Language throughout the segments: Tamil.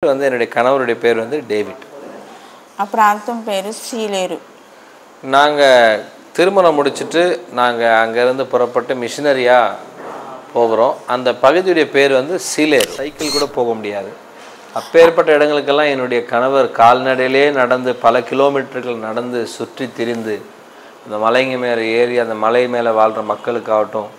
வந்து என்னுடைய கணவருடைய பேர் வந்து டேவிட். ప్రాంతం పేరు సీలేరు. நாங்கள் திருமணம் முடிச்சுட்டு நாங்கள் அங்கேருந்து புறப்பட்டு மிஷினரியாக போகிறோம். அந்த பகுதியுடைய பேர் வந்து சீலேர். சைக்கிள் கூட போக முடியாது. அப்பேற்பட்ட இடங்களுக்கெல்லாம் என்னுடைய கணவர் கால்நடையிலே நடந்து பல கிலோமீட்டர்கள் நடந்து சுற்றி திரிந்து அந்த மலைங்க மேலே ஏறி அந்த மலை மேலே வாழ்கிற மக்களுக்காகட்டும்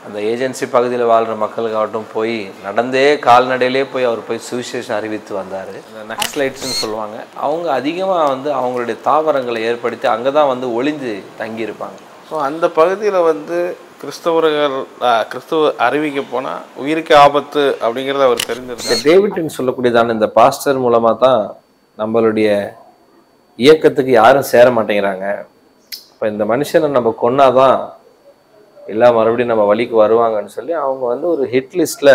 அந்த ஏஜென்சி பகுதியில் வாழ்கிற மக்களுக்காகட்டும் போய் நடந்தே கால்நடையிலே போய் அவர் போய் சுவிசேஷம் அறிவித்து வந்தார். இந்த நக்ஸலைட்ஸ்ன்னு சொல்லுவாங்க. அவங்க அதிகமாக வந்து அவங்களுடைய தாவரங்களை ஏற்படுத்தி அங்கே தான் வந்து ஒளிந்து தங்கியிருப்பாங்க. ஸோ அந்த பகுதியில் வந்து கிறிஸ்துவ அறிவிக்க போனால் உயிருக்கு ஆபத்து அப்படிங்கிறத அவர் தெரிஞ்சிருக்காரு. டேவிட்னு சொல்லக்கூடியதான இந்த பாஸ்டர் மூலமாக தான் நம்மளுடைய இயக்கத்துக்கு யாரும் சேர மாட்டேங்கிறாங்க. இப்போ இந்த மனுஷனை நம்ம கொன்னாதான் எல்லாம் மறுபடியும் நம்ம வழிக்கு வருவாங்கன்னு சொல்லி அவங்க வந்து ஒரு ஹிட் லிஸ்ட்ல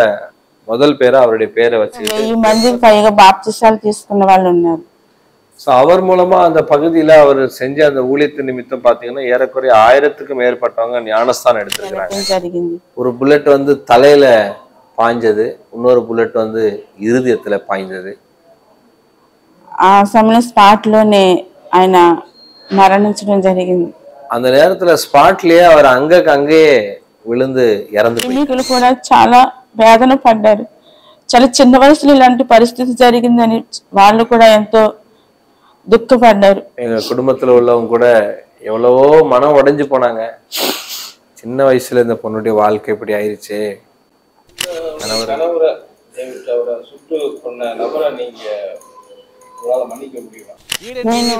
முதல் பேரை அவருடைய பேரை வச்சுக்கிட்டு 1000 మందికి పైగా బాప్తిసాలు తీసుకున్న వాళ్ళు ఉన్నారు. ஸோ அவர் மூலமா அந்த பகுதியில் அவர் செஞ்ச அந்த ஊழியத்து நிமித்தம் பார்த்தீங்கன்னா ஏறக்குறைய 1000க்கும் மேற்பட்டவங்க ஞானஸ்தானம் எடுத்திருக்கிறாங்க. జరిగింది. ஒரு புல்லட் வந்து தலையில பாய்ஞ்சது, இன்னொரு புல்லட் வந்து இருதயத்துல பாய்ஞ்சது. ఆ సమయంలో స్పాట్ లోనే ఆయన మరణించడం జరిగింది. அந்த நேரத்துல ஸ்பாட்லயே அவர் அங்கேயே விழுந்து இறந்து போய் సైనికులు కూడా చాలా వేదన పడ్డారు. చాలా చిన్న వయసులో ఇలాంటి పరిస్థితి జరిగిందని వాళ్ళు కూడా ఎంతో దుఃఖపడ్డారు. எங்க குடும்பத்துல உள்ளவங்க கூட எவ்வளவோ மனம் உடைஞ்சு போனாங்க. சின்ன வயசுல இந்த பொண்ணுடைய வாழ்க்கை இப்படி ஆயிடுச்சு.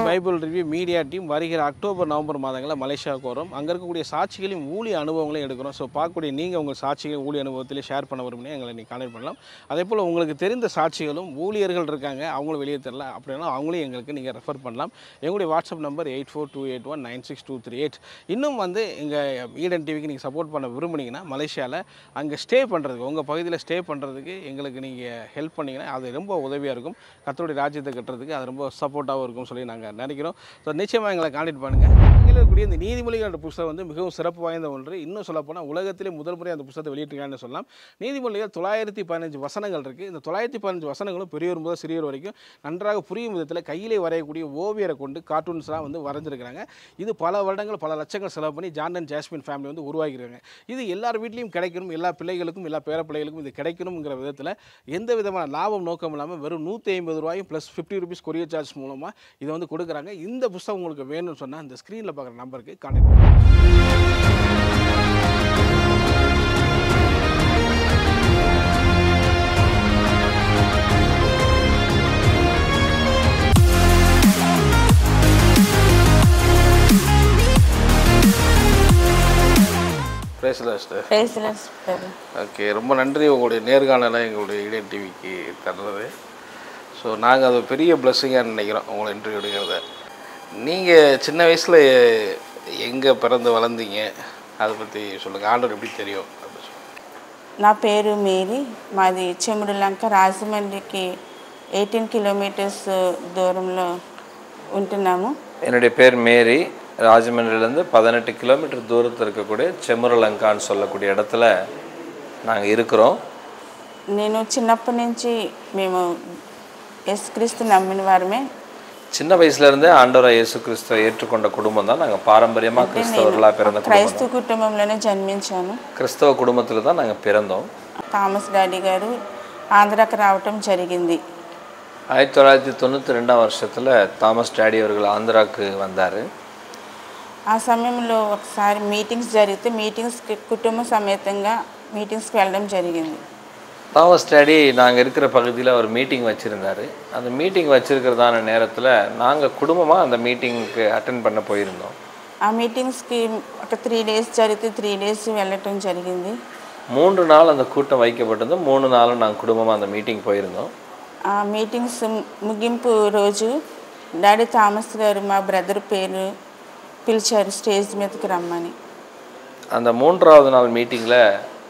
பைபிள் ரிவ்யூ மீடியா டீம் வருகிற அக்டோபர் நவம்பர் மாதங்களில் மலேசியாவுக்கு வரும். அங்கே இருக்கக்கூடிய சாட்சிகளையும் ஊழிய அனுபவங்களையும் எடுக்கிறோம். ஸோ பார்க்கக்கூடிய நீங்கள் உங்கள் சாட்சிகளை ஊழிய அனுபவத்திலே ஷேர் பண்ண விரும்பினா எங்களை நீங்கள் கான்டெக்ட் பண்ணலாம். அதே போல் உங்களுக்கு தெரிந்த சாட்சிகளும் ஊழியர்கள் இருக்காங்க அவங்களும் வெளியே தெரியல அப்படின்னா அவங்களையும் எங்களுக்கு நீங்கள் ரெஃபர் பண்ணலாம். எங்களுடைய வாட்ஸ்அப் நம்பர் 8428196238. இன்னும் வந்து எங்கள் ஈடன் டிவிக்கு நீங்கள் சப்போர்ட் பண்ண விரும்புனீங்கன்னா மலேசியாவில் அங்கே ஸ்டே பண்ணுறதுக்கு உங்கள் பகுதியில் ஸ்டே பண்ணுறதுக்கு எங்களுக்கு நீங்கள் ஹெல்ப் பண்ணிங்கன்னா அது ரொம்ப உதவியாக இருக்கும். கர்த்தருடைய ராஜ்யத்தை கட்டுறதுக்கு அது ரொம்ப சப்போர்ட்டாகவும் இருக்கும் சொல்லி நாங்கள் நினைக்கிறோம். ஸோ நிச்சயமாக எங்களை கான்டெக்ட் பண்ணுங்கள். இங்கே இருக்கக்கூடிய இந்த நீதிமொழிகள் புத்தகம் வந்து மிகவும் சிறப்பு வாய்ந்த ஒன்று. இன்னும் சொல்லப்போனால் உலகத்திலே முதல் முறை அந்த புத்தகத்தை வெளியிட்டிருக்காங்கன்னு சொல்லலாம். நீதிமொழிகள் 915 வசனங்கள் இருக்குது. இந்த 915 வசனங்களும் பெரியவர் முதல் சிறியவர் வரைக்கும் நன்றாக புரியும் விதத்தில் கையிலே வரையக்கூடிய ஓவியரை கொண்டு கார்ட்டூன்ஸ்லாம் வந்து வரைஞ்சிருக்கிறாங்க. இது பல வருடங்கள் பல லட்சங்கள் செலவு பண்ணி ஜான் அண்ட் ஜாஸ்மின் ஃபேமிலி வந்து உருவாக்கியிருக்காங்க. இது எல்லார் வீட்லேயும் கிடைக்கணும், எல்லா பிள்ளைகளுக்கும் எல்லா பேர பிள்ளைகளுக்கும் இது கிடைக்கணுங்கிற விதத்தில் எந்த விதமான லாபம் நோக்கம் இல்லாமல் வெறும் 150 ரூபாயும் ப்ளஸ் 50 ருபீஸ் கொரியர் சார்ஜ் மூலமாக இதை வந்து கொடுக்குறாங்க. இந்த புத்தகம் உங்களுக்கு வேணும்னு சொன்னால் இந்த ஸ்க்ரீனில் பார்க்குற நம்பருக்கு கான்டெக்ட் பண்ணுங்கள். ஓகே, ரொம்ப நன்றி உங்களுடைய நேர்காணலை எங்களுடைய ஈடன் டிவிக்கு தர்றது. ஸோ நாங்கள் அது பெரிய பிளஸ்ஸிங்காக நினைக்கிறோம் உங்களை இன்டர்வியூ எடுக்கிறத. நீங்கள் சின்ன வயசில் எங்கே பிறந்து வளர்ந்தீங்க அதை பற்றி சொல்லுங்கள். ஆண்டவர் எப்படி தெரியும் அப்படின்னு சொல்லுங்கள். నా పేరు మేరీ. మాది చెముడులంక రాజమండ్రికి 18 కిలోమీటర్స్ దూరంలో ఉంటున్నాము. என்னுடைய பேர் மேரி. ராஜமன்றிலேருந்து 18 கிலோமீட்டர் தூரத்தில் இருக்கக்கூடிய செமுரலங்கான்னு சொல்லக்கூடிய இடத்துல நாங்கள் இருக்கிறோம். నేను చిన్నప్పటి నుంచి మేము యేసుక్రీస్తు నమ్మిన వారమే. சின்ன வயசுலேருந்தே ஆண்டவரை இயேசு கிறிஸ்துவை ஏற்றுக்கொண்ட குடும்பம் தான். நாங்கள் பாரம்பரியமாக கிறிஸ்தவர்களாக பிறந்த క్రైస్తవ కుటుంబంలోనే జన్మించాను. கிறிஸ்தவ குடும்பத்தில் தான் நாங்கள் பிறந்தோம். థామస్ డాడీ గారు ఆంధ్రాకి రావటం జరిగింది. 1992 வருஷத்தில் தாமஸ் டாடி அவர்கள் ஆந்திராவுக்கு வந்தார். ఆ సమయంలో ఒకసారి మీటింగ్స్ జరిగితే మీటింగ్స్కి కుటుంబ సమేతంగా మీటింగ్స్కి వెళ్ళడం జరిగింది. தாமஸ் டாடி நாங்கள் இருக்கிற பகுதியில் ஒரு மீட்டிங் வச்சுருந்தார். அந்த மீட்டிங் வச்சுருக்கிறதான நேரத்தில் நாங்கள் குடும்பமாக அந்த மீட்டிங்க்கு அட்டென்ட் பண்ண போயிருந்தோம். ఆ మీటింగ్స్కి ఒక 3 డేస్ జరిగితే 3 డేస్ వెళ్ళటం జరిగింది. 3 நாள் அந்த கூட்டம் வைக்கப்பட்டது. 3 நாளும் நாங்கள் குடும்பமாக அந்த மீட்டிங் போயிருந்தோம். ఆ మీటింగ్స్ ముగింపు రోజు డాడీ థామస్ గారు మా బ్రదర్ పేరు పిలిచారు స్టేజ్ మీదకి రమ్మని. அந்த 3வது நாள் மீட்டிங்கில்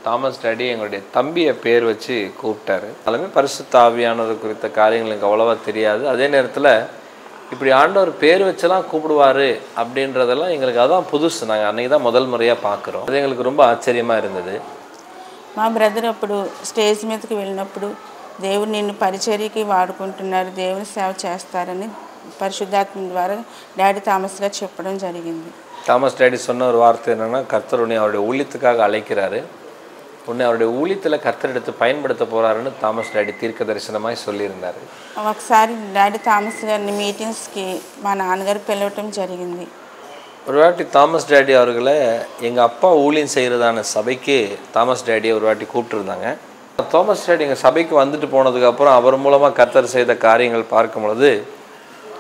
தாமஸ் டாடி எங்களுடைய தம்பியை பேர் வச்சு கூப்பிட்டாரு. எல்லாமே பரிசுத்த ஆவியானவர் குறித்த காரியங்கள் எனக்கு அவ்வளோவா தெரியாது. அதே நேரத்தில் இப்படி ஆண்டவர் பேர் வச்செல்லாம் கூப்பிடுவார் அப்படின்றதெல்லாம் எங்களுக்கு அதான் புதுசு. நாங்கள் அன்றைக்கி தான் முதல் முறையாக பார்க்குறோம். அது எங்களுக்கு ரொம்ப ஆச்சரியமாக இருந்தது. మా బ్రదర్ అప్పుడు స్టేజ్ మీదకి వెళ్ళినప్పుడు దేవుడు నిన్ను పరిచర్యకి వాడుకుంటున్నారు, దేవుని సేవ చేస్తారని పరిశుద్ధాత్మ ద్వారా డాడీ தாமஸ் గారు చెప్పడం జరిగింది. தாமஸ் டாடி சொன்ன ஒரு வார்த்தை என்னென்னா, கர்த்தர் உன்னை அவருடைய ஊழியத்துக்காக அழைக்கிறாரு, உன்னை அவருடைய ஊழியத்தில் கர்த்தர் எடுத்து பயன்படுத்த போகிறாருன்னு தாமஸ் டாடி தீர்க்க தரிசனமாய் சொல்லியிருந்தார். ఒకసారి డాడీ தாமஸ் గారిని మీటింగ్స్కి మా నాన్నగారు పిలవటం జరిగింది. ஒரு வாட்டி தாமஸ் டாடி அவர்களை எங்கள் அப்பா ஊழியம் செய்கிறதான சபைக்கு தாமஸ் டாடியை ஒரு வாட்டி கூப்பிட்டுருந்தாங்க. தாமஸ் டாடி எங்கள் சபைக்கு வந்துட்டு போனதுக்கப்புறம் அவர் மூலமாக கர்த்தர் செய்த காரியங்கள் பார்க்கும் பொழுது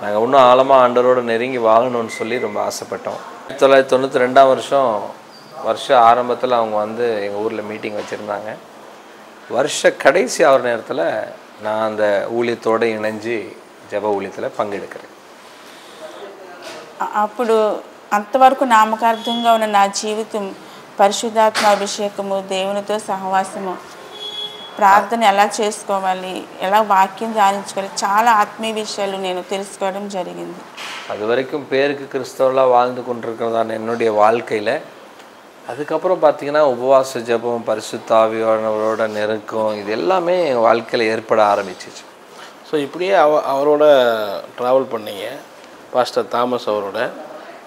நாங்கள் இன்னும் ஆழமாக ஆண்டவரோடு நெருங்கி வாழணும்னு சொல்லி ரொம்ப ஆசைப்பட்டோம். 1992 வருஷ ஆரம்பத்தில் அவங்க வந்து எங்கள் ஊரில் மீட்டிங் வச்சுருந்தாங்க. வருஷ கடைசி ஆகிற நேரத்தில் நான் அந்த ஊழியத்தோடு இணைஞ்சு ஜெப ஊழியத்தில் பங்கெடுக்கிறேன். అప్పుడు అంతవరకు నామకార్థంగా ఉన్న నా జీవితం పరిశుద్ధాత్మ అభిషేకము, దేవునితో సహవాసము, ప్రార్థన ఎలా చేసుకోవాలి, ఎలా వాక్యం ధ్యానించుకోవాలి, చాలా ఆత్మీయ విషయాలు నేను తెలుసుకోవడం జరిగింది. அது வரைக்கும் பேருக்கு கிறிஸ்தவர்களாக வாழ்ந்து கொண்டிருக்கிறதான என்னுடைய வாழ்க்கையில் அதுக்கப்புறம் பார்த்திங்கன்னா உபவாச ஜெபம், பரிசுத்த ஆவியானவரோட நெருக்கம், இது எல்லாமே எங்கள் வாழ்க்கையில் ஏற்பட ஆரம்பிச்சிச்சு. ஸோ இப்படியே அவரோட ட்ராவல் பண்ணீங்க பாஸ்டர் தாமஸ் அவரோட.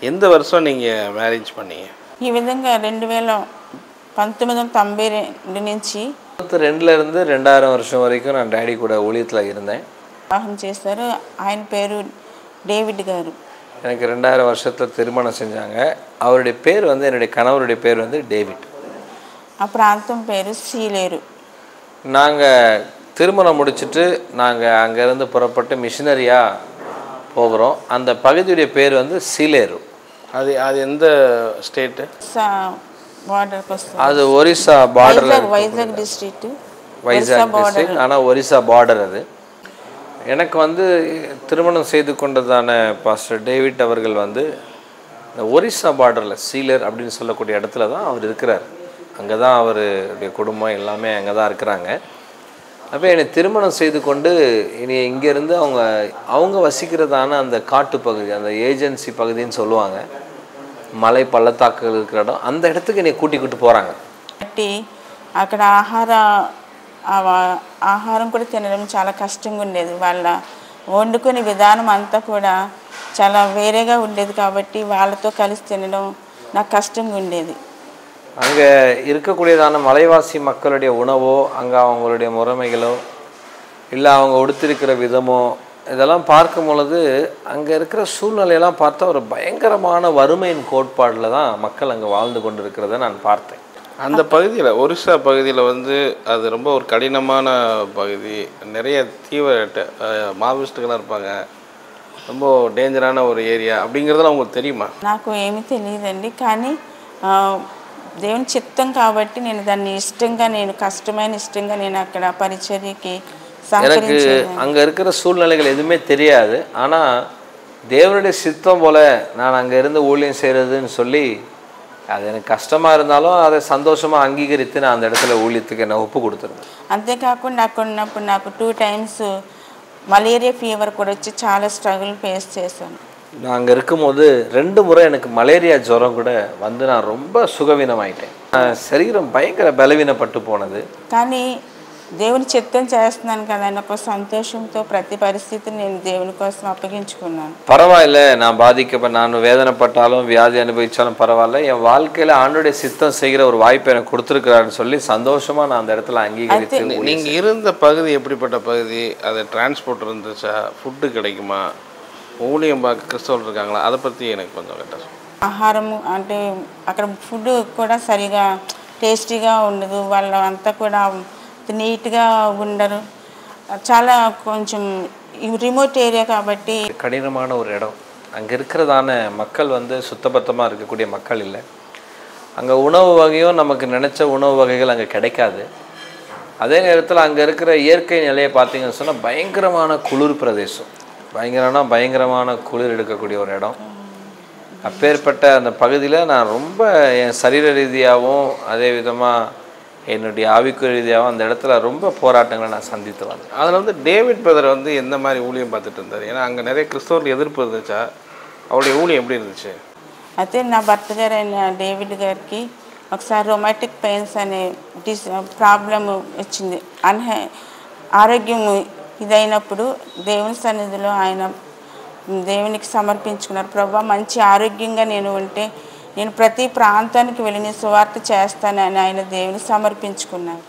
எந்த வருஷம் நீங்கள் மேரேஜ் பண்ணீங்க? ఈ విధంగా 1992 నుంచి 1992 2000 வருஷம் வரைக்கும் நான் டேடி கூட ஊழியத்தில் இருந்தேன். వివాహం చేశారు. ఆయన పేరు డేవిడ్ గారు. எனக்கு 2000 வருஷத்தில் திருமணம் செஞ்சாங்க. அவருடைய பேர் வந்து, என்னுடைய கணவருடைய பேர் வந்து டேவிட். ఆ ప్రాంతం పేరు సీలేరు. நாங்கள் திருமணம் முடிச்சுட்டு நாங்கள் அங்கேருந்து புறப்பட்டு மிஷினரியாக போகிறோம். அந்த பகுதியுடைய பேர் வந்து சீலேரு. அது எந்த ஸ்டேட்டு? బార్డర్కి వస్తుంది. அது ஒரிசா பார்டரில், వైజాగ్ డిస్ట్రిక్ట్, வைசாக் டிஸ்ட்ரிக்ட். ஆனால் ஒரிசா பார்டர் அது. எனக்கு வந்து திருமணம் செய்து கொண்டதான பாஸ்டர் டேவிட் அவர்கள் வந்து இந்த ஒரிசா பார்டரில் சீலர் அப்படின்னு சொல்லக்கூடிய இடத்துல தான் அவர் இருக்கிறார். அங்கே தான் அவருடைய குடும்பம் எல்லாமே அங்கே தான் இருக்கிறாங்க. அப்போ என்னை திருமணம் செய்து கொண்டு இனி இங்கேருந்து அவங்க வசிக்கிறதான அந்த காட்டு பகுதி, அந்த ஏஜென்சி பகுதின்னு சொல்லுவாங்க, மலை பள்ளத்தாக்குகள் இருக்கிற இடம், அந்த இடத்துக்கு என்னை கூட்டிக்கிட்டு போகிறாங்க. అక్కడ ఆహారం కూడా తినడం చాలా కష్టంగా ఉండేది. వాళ్ళ వండుకునే విధానం అంతా కూడా చాలా వేరేగా ఉండేది. కాబట్టి వాళ్ళతో కలిసి తినడం నాకు కష్టంగా ఉండేది. அங்கே இருக்கக்கூடியதான மலைவாசி மக்களுடைய உணவோ, அங்கே அவங்களுடைய முறைமைகளோ, இல்லை அவங்க உடுத்திருக்கிற விதமோ, இதெல்லாம் பார்க்கும் பொழுது அங்கே இருக்கிற சூழ்நிலையெல்லாம் பார்த்தா ஒரு பயங்கரமான வறுமையின் கோட்பாடில் தான் மக்கள் அங்கே வாழ்ந்து கொண்டு இருக்கிறத நான் பார்த்தேன். அந்த பகுதியில், ஒரிசா பகுதியில் வந்து அது ரொம்ப ஒரு கடினமான பகுதி. நிறைய தீவிர மாவோயிஸ்ட்டுகளாக இருப்பாங்க. ரொம்ப டேஞ்சரான ஒரு ஏரியா அப்படிங்கிறதுலாம் உங்களுக்கு தெரியுமா? నాకు ఏమీ తెలియదండి. కానీ దేవుని చిత్తం కాబట్టి నేను దాన్ని ఇష్టంగా, నేను కష్టమైన ఇష్టంగా నేను అక్కడ పరిచర్యకి எனக்கு அங்கே இருக்கிற சூழ்நிலைகள் எதுவுமே தெரியாது. ஆனால் தேவனுடைய சித்தம் போல் நான் அங்கே இருந்து ஊழியம் செய்கிறதுன்னு சொல்லி, அது எனக்கு கஷ்டமாக இருந்தாலும் அதை சந்தோஷமாக அங்கீகரித்து நான் அந்த இடத்துல ஊழியத்துக்கு என்னை ஒப்பு கொடுத்துருந்தேன். అంతేకాకుండా అక్కడ ఉన్నప్పుడు నాకు 2 times మలేరియా ఫీవర్ కూడా వచ్చి చాలా స్ట్రగుల్ ఫేస్ చేశాను. நான் அங்கே இருக்கும்போது 2 முறை எனக்கு மலேரியா ஜுரம் கூட வந்து நான் ரொம்ப சுகவீனமாயிட்டேன். சரீரம் பயங்கர பலவீனப்பட்டு போனது. కానీ దేవుని చిత్తం చేస్తున్నాను కదా అని ఒక సంతోషంతో ప్రతి పరిస్థితిని నేను దేవుని కోసం అప్పగించుకున్నాను. பரவாயில்ல, நான் நான் வேதனைப்பட்டாலும் வியாதி அனுபவித்தாலும் பரவாயில்ல, என் வாழ்க்கையில் ஆண்டோடைய சித்தம் செய்கிற ஒரு வாய்ப்பை எனக்கு கொடுத்துருக்கிறாருன்னு சொல்லி சந்தோஷமாக நான் அந்த இடத்துல அங்கீகரித்து. நீங்கள் இருந்த பகுதி எப்படிப்பட்ட பகுதி? அது டிரான்ஸ்போர்ட் இருந்துச்சா? ஃபுட்டு கிடைக்குமா? ஊழியம் பார்க்க கிறிஸ்தவர்கள் இருக்காங்களா? அதை பற்றி எனக்கு கொஞ்சம் கேட்டால். ఆహారము అంటే అక్కడ ఫుడ్ కూడా సరిగా టేస్టీగా ఉండదు. వాళ్ళ అంతా కూడా నీట్గా ఉండరు. చాలా కొంచెం ரிமோட் ஏரியா కాబట్టి கடினமான ஒரு இடம். அங்கே இருக்கிறதான மக்கள் வந்து சுத்தபத்தமாக இருக்கக்கூடிய மக்கள் இல்லை. அங்கே உணவு வகையும் நமக்கு நினச்ச உணவு வகைகள் அங்கே கிடைக்காது. அதே நேரத்தில் அங்கே இருக்கிற இயற்கை நிலையை பார்த்தீங்கன்னு சொன்னால் பயங்கரமான குளிர் பிரதேசம். பயங்கரமான குளிர் எடுக்கக்கூடிய ஒரு இடம். அப்பேற்பட்ட அந்த பகுதியில் நான் ரொம்ப என் சரீர ரீதியாகவும் அதே விதமாக என்னுடைய ஆவிக்குரிய ரீதியாகவும் அந்த இடத்துல ரொம்ப போராட்டங்களை நான் சந்தித்து வந்தேன். அதில் வந்து டேவிட் பிரதர் வந்து எந்த மாதிரி ஊழியம் பார்த்துட்டு இருந்தார்? ஏன்னா அங்கே நிறைய கிறிஸ்தவர்கள் எதிர்ப்பு இருந்துச்சா? அவருடைய ஊழியம் எப்படி இருந்துச்சு? అయితే నా భర్త గారు అయిన డేవిడ్ గారికి ఒకసారి రొమాటిక్ పెయిన్స్ అనే ప్రాబ్లం వచ్చింది. ఆరోగ్యం ఇదైనప్పుడు దేవుని సన్నిధిలో ఆయన దేవునికి సమర్పించుకున్నారు. ప్రభా, మంచి ఆరోగ్యంగా నేను ఉంటే నేను ప్రతి ప్రాంతానికి వెళ్ళి నీ சுவார்த்தை చేస్తానని ఆయన దేవునికి சமர்ப்பிச்சுக்குனார்.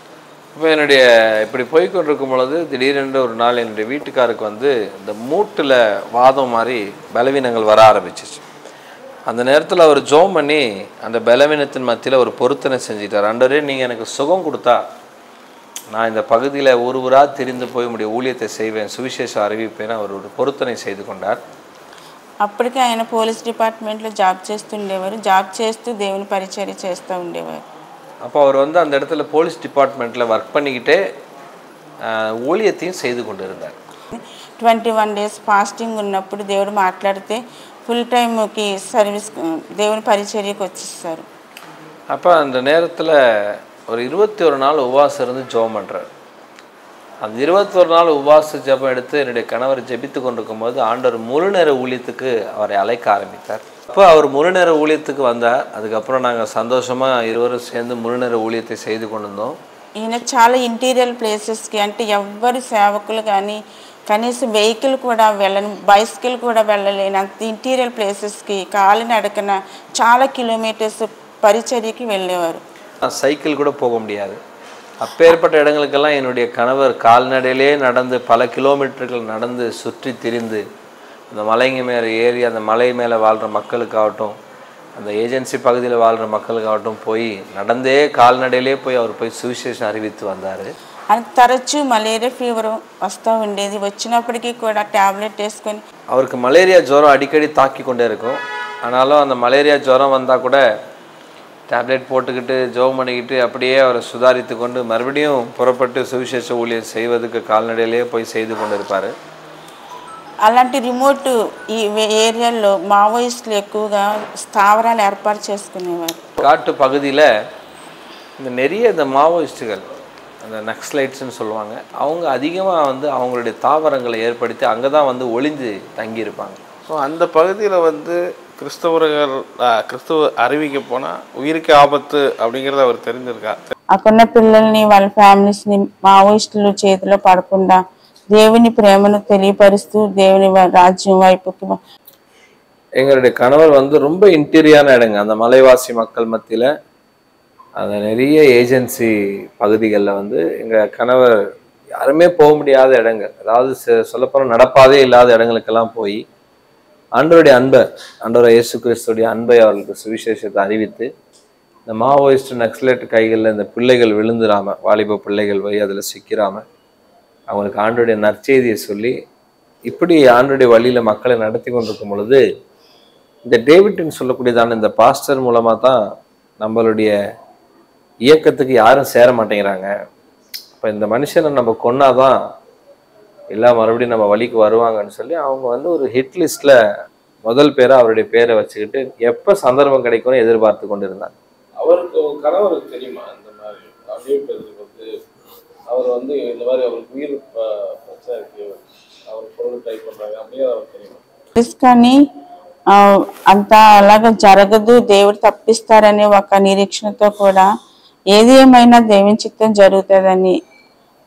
இப்போ என்னுடைய இப்படி போய்கொண்டிருக்கும் பொழுது திடீரென்று ஒரு நாள் என்னுடைய வீட்டுக்காருக்கு வந்து இந்த மூட்டில் வாதம் மாதிரி பலவீனங்கள் வர ஆரம்பிச்சிச்சு. அந்த நேரத்தில் அவர் ஜோம் பண்ணி அந்த பலவீனத்தின் மத்தியில் ஒரு பொருத்தனை செஞ்சிட்டார். ஆண்டவரே, நீங்கள் எனக்கு சுகம் கொடுத்தா நான் இந்த பகுதியில் ஒரு ஊராக திரிந்து போய் உடைய ஊழியத்தை செய்வேன், சுவிசேஷம் அறிவிப்பேன். அவர் ஒரு பொருத்தனை செய்து கொண்டார். అప్పటికే ఆయన పోలీస్ డిపార్ట్మెంట్లో జాబ్ చేస్తుండేవారు. జాబ్ చేస్తూ దేవుని పరిచర్య చేస్తూ ఉండేవారు. அப்போ அவர் வந்து அந்த இடத்துல போலீஸ் டிபார்ட்மெண்ட்டில் ஒர்க் பண்ணிக்கிட்டே ஊழியத்தையும் செய்து கொண்டு இருந்தார். 21 days ఫాస్టింగ్ ఉన్నప్పుడు దేవుడు మాట్లాడితే ఫుల్ టైంకి సర్వీస్ దేవుని పరిచర్యకు వచ్చేస్తారు. அப்போ அந்த நேரத்தில் ஒரு 21 நாள் உபவாசம் இருந்து ஜெபம் பண்ணுறார். அந்த 21 நாள் உபவாச ஜெபம் எடுத்து என்னுடைய கணவர் ஜெபித்து கொண்டிருக்கும் போது ஆண்டவர் முழு நேர ஊழியத்துக்கு அவரை அழைக்க ஆரம்பித்தார். அப்போ அவர் முழு நேர ஊழியத்துக்கு வந்தார். அதுக்கப்புறம் நாங்கள் சந்தோஷமாக இருவரும் சேர்ந்து முழு நேர ஊழியத்தை செய்து கொண்டு இருந்தோம். ఈయన చాలా ఇంటీరియర్ ప్లేసెస్కి, అంటే ఎవ్వరు సేవకులు కానీ కనీసం వెహికల్ కూడా వెళ్ళని, బైసికల్ కూడా వెళ్ళలేని అంత ఇంటీరియర్ ప్లేసెస్కి కాలినడకన చాలా కిలోమీటర్స్ పరిచర్యకి వెళ్ళేవారు. சைக்கிள் கூட போக முடியாது. அப்பேற்பட்ட இடங்களுக்கெல்லாம் என்னுடைய கணவர் கால்நடையிலே நடந்து பல கிலோமீட்டர்கள் நடந்து சுற்றி திரிந்து அந்த மலைங்க மேலே ஏறி அந்த மலை மேலே வாழ்கிற மக்களுக்காகட்டும், அந்த ஏஜென்சி பகுதியில் வாழ்கிற மக்களுக்காகட்டும் போய் நடந்தே கால்நடையிலே போய் அவர் போய் சுவிசேஷம் அறிவித்து வந்தார். ఆయనకు తరచూ మలేరియా ఫీవర్ వస్తూ ఉండేది. వచ్చినప్పటికీ కూడా ట్యాబ్లెట్ వేసుకొని, அவருக்கு மலேரியா ஜுரம் அடிக்கடி தாக்கி கொண்டே இருக்கும். ஆனாலும் அந்த மலேரியா ஜுரம் வந்தால் கூட டேப்லெட் போட்டுக்கிட்டு ஜெபம் பண்ணிக்கிட்டு அப்படியே அவரை சுதாரித்து கொண்டு மறுபடியும் புறப்பட்டு சுவிசேஷ ஊழியம் செய்வதுக்கு கால்நடையிலே போய் செய்து கொண்டு இருப்பார். అలాంటి రిమోట్ ఈ ఏరియాలో మావోయిస్టులు ఎక్కువగా స్థావరాలు ఏర్పాటు చేసుకునేవారు. காட்டு பகுதியில் இந்த நிறைய இந்த மாவோயிஸ்டுகள், அந்த நக்ஸலைட்ஸ்ன்னு சொல்லுவாங்க, அவங்க அதிகமாக வந்து அவங்களுடைய தாவரங்களை ஏற்படுத்தி அங்கே தான் வந்து ஒளிந்து தங்கியிருப்பாங்க. ஸோ அந்த பகுதியில் வந்து கிறிஸ்துவ அறிவிக்க போனால் உயிருக்கு ஆபத்து அப்படிங்கிறத அவர் தெரிஞ்சிருக்கார். అక్కడున్న పిల్లల్ని వాళ్ళ ఫ్యామిలీస్ని మావోయిస్టుల చేతిలో పడకుండా దేవుని ప్రేమను తెలియపరుస్తూ దేవుని రాజ్యం వైపుకి. எங்களுடைய கணவர் வந்து ரொம்ப இன்டீரியான இடங்க, அந்த மலைவாசி மக்கள் மத்தியில் அந்த நிறைய ஏஜென்சி பகுதிகளில் வந்து எங்கள் கணவர் யாருமே போக முடியாத இடங்கள், அதாவது சொல்லப்போனால் நடப்பாதே இல்லாத இடங்களுக்கெல்லாம் போய் ஆண்டவருடைய அன்பை, ஆண்டவர் இயேசு கிறிஸ்துடைய அன்பை அவர்களுக்கு சுவிசேஷத்தை அறிவித்து இந்த மாவோயிஸ்ட் நக்ஸலைட் கைகளில் இந்த பிள்ளைகள் விழுந்துடாமல், வாலிப பிள்ளைகள் போய் அதில் சிக்கிறாமல் அவங்களுக்கு ஆண்டவருடைய நற்செய்தியை சொல்லி இப்படி ஆண்டவருடைய வழியில் மக்களை நடத்தி கொண்டிருக்கும் பொழுது இந்த டேவிட்னு சொல்லக்கூடியதான இந்த பாஸ்டர் மூலமாக தான் நம்மளுடைய இயக்கத்துக்கு யாரும் சேர மாட்டேங்கிறாங்க. இப்போ இந்த மனுஷனை நம்ம கொன்னாதான் எல்லாம் மறுபடியும் நம்ம வழிக்கு வருவாங்கன்னு சொல்லி அவங்க வந்து ஒரு ஹிட் லிஸ்ட்டில் முதல் பேரை அவருடைய பேரை வச்சுக்கிட்டு எப்போ சந்தர்ப்பம் கிடைக்கும்னு எதிர்பார்த்து கொண்டு இருந்தாங்க. அவருக்கு கணவருக்கு தெரியுமா இந்த மாதிரி அறிவிப்பதற்கு வந்து அவர் வந்து இந்த மாதிரி அவருக்கு உயிர் பிரச்சனை இருக்கு, அவர் பொருள் ட்ரை பண்ணுறாங்க அப்படியே அவருக்கு தெரியுமா? కానీ అంతా అలాగ జరగదు, దేవుడు తప్పిస్తారనే ఒక నిరీక్షణతో కూడా ఏది ఏమైనా దేవుని చిత్తం జరుగుతుందని,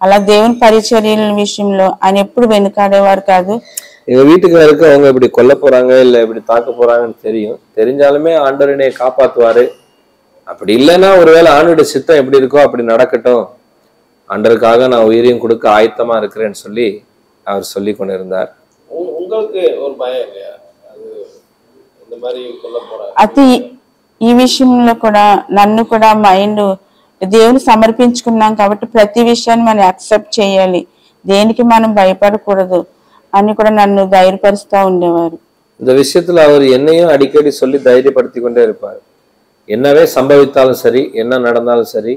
అలా దేవుని పరిచర్యల విషయంలో ఆయన ఎప్పుడు వెనుకాడేవారు కాదు. எங்க வீட்டுக்காருக்கு அவங்க இப்படி கொல்ல போறாங்க இல்லை இப்படி தாக்க போறாங்கன்னு தெரியும். தெரிஞ்சாலுமே ஆண்டவரனை காப்பாற்றுவாரு. அப்படி இல்லைன்னா ஒருவேளை ஆண்டவருடைய சித்தம் எப்படி இருக்கோ அப்படி நடக்கட்டும், ஆண்டவருக்காக நான் உயிரையும் கொடுக்க ஆயத்தமா இருக்கிறேன்னு சொல்லி அவர் சொல்லி கொண்டு இருந்தார். உங்களுக்கு ஒரு பயம் இல்லையா இந்த மாதிரி கொல்ல போறாரு? అయితే ఈ విషయంలో కూడా నన్ను కూడా మైండ్ దేవుని సమర్పించుకున్నాం కాబట్టి ప్రతి విషయాన్ని మనం యాక్సెప్ట్ చేయాలి, దేనికి మనం భయపడకూడదు అని కూడా నన్ను ధైర్యపరుస్తూ ఉండేవారు. இந்த விஷயத்துல அவர் என்னையும் அடிக்கடி சொல்லி தைரியப்படுத்தி கொண்டே இருப்பார். என்னவே சம்பவித்தாலும் சரி, என்ன நடந்தாலும் சரி,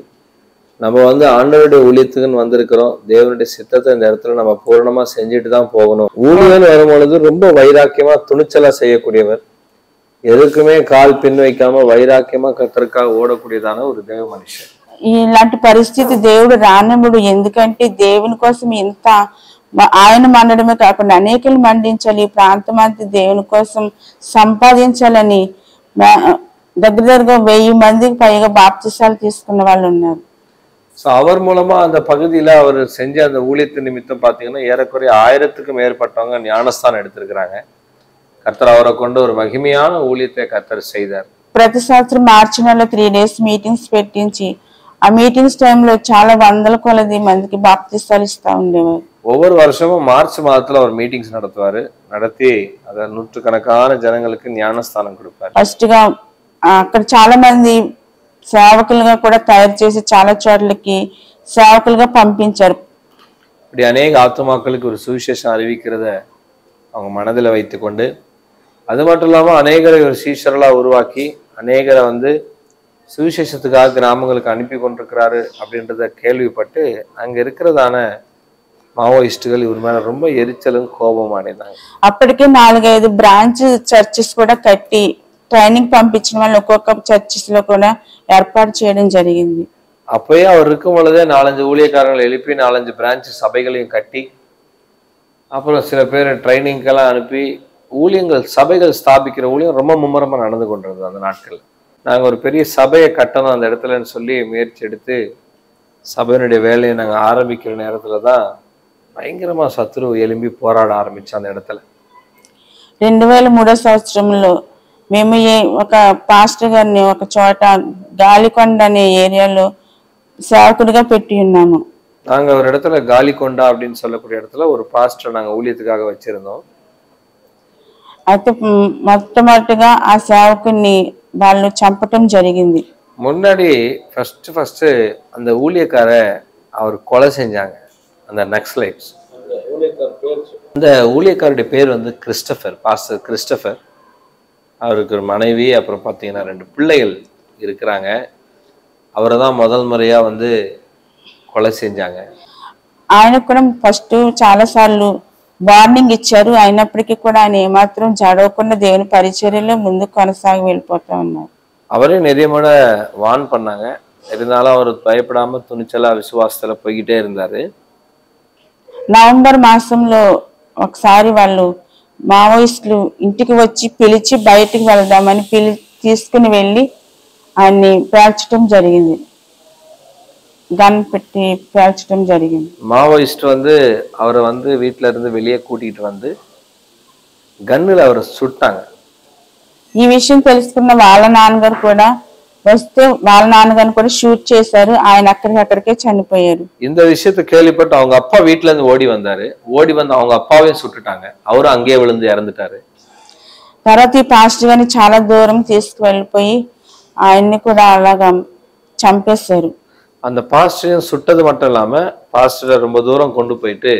நம்ம வந்து ஆண்டவருடைய ஊழியத்துக்குன்னு வந்திருக்கிறோம், தேவனுடைய சித்தத்தை இந்த இடத்துல நம்ம பூர்ணமா செஞ்சுட்டு தான் போகணும். ஊழியன்னு வரும்பொழுது ரொம்ப வைராக்கியமா துணிச்சலா செய்யக்கூடியவர், எதுக்குமே கால் பின் வைக்காம வைராக்கியமா கர்த்தருக்காக ஓடக்கூடியதான ஒரு தேவ மனுஷன். ఇలాంటి పరిస్థితి దేవుడు రానముడు, ఎందుకంటే దేవుని కోసం ఇంత ఆయన మండడమే కాకుండా అనేకలు మండించాలి, ఈ ప్రాంతం అంతా దేవుని కోసం సంపాదించాలని దగ్గరగా 1000 మందికి పైగా బాప్తిసాలు తీసుకున్న వాళ్ళు ఉన్నారు. ஸோ அவர் மூலமா அந்த பகுதியில அவர் செஞ்ச அந்த ஊழியத்து நிமித்தம் பார்த்தீங்கன்னா ஏறக்குறைய 1000க்கும் மேற்பட்டவங்க ஞானஸ்தானம் எடுத்திருக்கிறாங்க. கர்த்தர் அவரை கொண்டு ஒரு மகிமையான ஊழியத்தை கர்த்தர் செய்தார். ప్రతి సంవత్సరం మార్చి నెలలో 3 days మీటింగ్స్ పెట్టించి ఆ మీటింగ్స్ టైంలో చాలా వందల కొలది మందికి బాప్తిస్తాలు ఇస్తా ఉండేవారు. ஒவ்வொரு வருஷமும் மார்ச் மாதத்துல ஒரு மீட்டிங்ஸ் நடத்துவாரு. நடத்தி அதை நூற்றுக்கணக்கான ஜனங்களுக்கு ஞானஸ்தானம் கொடுப்பாரு. ఫస్ట్ గా అక్కడ చాలా మంది సేవకులుగా కూడా తయారు చేసి చాలా చోట్లకి సేవకులుగా పంపించారు. இப்படி அநேக ஆத்துமாக்களுக்கு ஒரு சுவிசேஷம் அறிவிக்கிறத அவங்க மனதில் வைத்துக்கொண்டு, அது மட்டும் இல்லாமல் அநேகரை ஒரு சீஷர்களாக உருவாக்கி அநேகரை சுவிசேஷத்துக்காக கிராமங்களுக்கு அனுப்பி கொண்டிருக்கிறாரு அப்படின்றத கேள்விப்பட்டு அங்கே இருக்கிறதான మావోయిస్టులు ఇవరి మీద ரொம்ப ఎరిచలం కోపం అడినారు. అప్పటికే 4-5 బ్రాంచ్ చర్చెస్ కూడా కట్టి ట్రైనింగ్ పంపించిన వాళ్ళు ఒక్కొక్క చర్చెస్ లో కూడా ఏర్పాటు చేయడం జరిగింది. அப்பயே அவர் இருக்கும் பொழுதே 4-5 ஊழியக்காரங்களை எழுப்பி 4-5 பிரான்ச் சபைகளையும் கட்டி அப்புறம் சில பேர் ட்ரைனிங்கெல்லாம் அனுப்பி ஊழியங்கள் சபைகள் ஸ்தாபிக்கிற ஊழியம் ரொம்ப மும்முரமாக நடந்து கொண்டிருந்தது அந்த நாட்கள். நாங்கள் ஒரு பெரிய சபையை கட்டணும் அந்த இடத்துலன்னு சொல்லி முயற்சி எடுத்து சபையினுடைய வேலையை நாங்கள் ஆரம்பிக்கிற நேரத்தில் தான் பயங்கரமாக சத்துரு எழும்பி போராட ஆரம்பித்தோம் அந்த இடத்துல. 2003 సంవత్సరంలో మేము ఒక పాస్టర్ గారిని ఒక చోట గాలికొండ అనే ఏరియాలో సేవకుడిగా పెట్టి ఉన్నాము. நாங்கள் ஒரு இடத்துல గాలికొండ அப்படின்னு சொல்லக்கூடிய இடத்துல ஒரு பாஸ்டர் நாங்கள் ஊழியத்துக்காக வச்சிருந்தோம். అయితే మొట్టమొదటిగా ఆ సేవకుని వాళ్ళు చంపటం జరిగింది. முன்னாடி ஃபர்ஸ்ட் அந்த ஊழியக்காரை அவர் கொலை செஞ்சாங்க, அந்த நக்சலைட்ஸ். அந்த ஊழியக்காருடைய பேர் கிறிஸ்டபர், பாஸ்டர் கிறிஸ்டபர். அவருக்கு ஒரு மனைவி, அப்புறம் பார்த்தீங்கன்னா 2 பிள்ளைகள் இருக்கிறாங்க. அவரை தான் முதல் முறையாக கொலை செஞ்சாங்க. ఆయన కూడా ఫస్ట్ చాలా సార్లు వార్నింగ్ ఇచ్చారు. అయినప్పటికీ కూడా ఆయన ఏమాత్రం జడవకుండా దేవుని పరిచర్యలో ముందు కొనసాగి వెళ్ళిపోతా ఉన్నారు. அவரே நிறைய முறை வான் பண்ணாங்க. இருந்தாலும் அவர் பயப்படாம துணிச்சலா விசுவாசத்துல போய்கிட்டே இருந்தாரு. నవంబర్ మాసంలో ఒకసారి వాళ్ళు మావోయిస్టులు ఇంటికి వచ్చి పిలిచి బయటికి వెళ్దామని తీసుకుని వెళ్ళి ఆయన్ని పేల్చడం జరిగింది. గన్ పెట్టి పేల్చడం జరిగింది. మావోయిస్ట్ அவரை வீட்டுல இருந்து வெளியே கூட்டிட்டு கன்னுல அவரை சுட்டாங்க. ఈ విషయం తెలుసుకున్న వాళ్ళ నాన్నగారు కూడా వస్తే వాళ్ళ నాన్నగారిని కూడా షూట్ చేశారు. ఆయన అక్కడికే చనిపోయారు. இந்த விஷயத்தை கேள்விப்பட்டு அவங்க அப்பா வீட்டுல இருந்து ஓடி வந்தாரு. ஓடி அவங்க அப்பாவையும் சுட்டுட்டாங்க. அவரும் அங்கேயே விழுந்து இறந்துட்டாரு. తర్వాత ఈ పాస్టర్ గారిని చాలా దూరం తీసుకువెళ్ళిపోయి ఆయన్ని కూడా అలాగా చంపేశారు. அந்த பாஸ்டரையும் சுட்டது மட்டும் இல்லாம பாஸ்டரை ரொம்ப தூரம் கொண்டு போயிட்டு